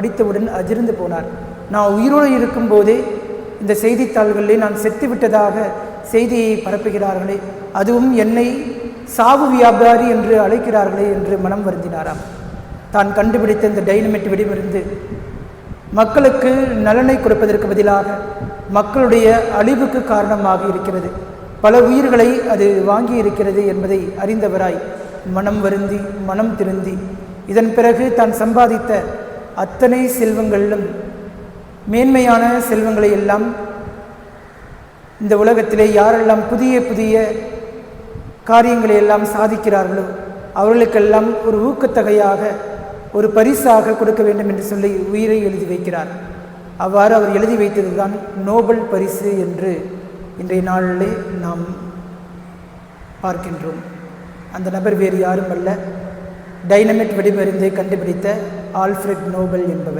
படித்தவுடன் அதிர்ந்து போனார். நான் உயிரோடு இருக்கும்போதே இந்த செய்தித்தாள்களிலே நான் செத்து விட்டதாக செய்தியை பரப்புகிறார்களே, அதுவும் என்னை சாவு வியாபாரி என்று அழைக்கிறார்களே என்று மனம் வருந்தினாராம். தான் கண்டுபிடித்த இந்த டைனமைட் வெடிமருந்து மக்களுக்கு நலனை கொடுப்பதற்கு பதிலாக மக்களுடைய அழிவுக்கு காரணமாக இருக்கிறது. பல உயிர்களை அது வாங்கி இருக்கிறது என்பதை அறிந்தவராய் மனம் வருந்தி மனம் திருந்தி இதன் பிறகு தான் சம்பாதித்த அத்தனை செல்வங்களிலும் மேன்மையான செல்வங்களை எல்லாம் இந்த உலகத்திலே யாரெல்லாம் புதிய புதிய காரியங்களை எல்லாம் சாதிக்கிறார்களோ அவர்களுக்கெல்லாம் ஒரு ஊக்கத்தொகையாக ஒரு பரிசாக கொடுக்க வேண்டும் என்று சொல்லி உயிரை எழுதி வைக்கிறார். அவ்வாறு அவர் எழுதி வைத்தது தான் நோபல் பரிசு என்று இன்றைய நாளிலே நாம் பார்க்கின்றோம். அந்த நபர் வேறு யாரும் அல்ல, டைனமைட் வெடிமருந்தை கண்டுபிடித்த ஆல்ஃபிரட் நோபல் என்பவர்.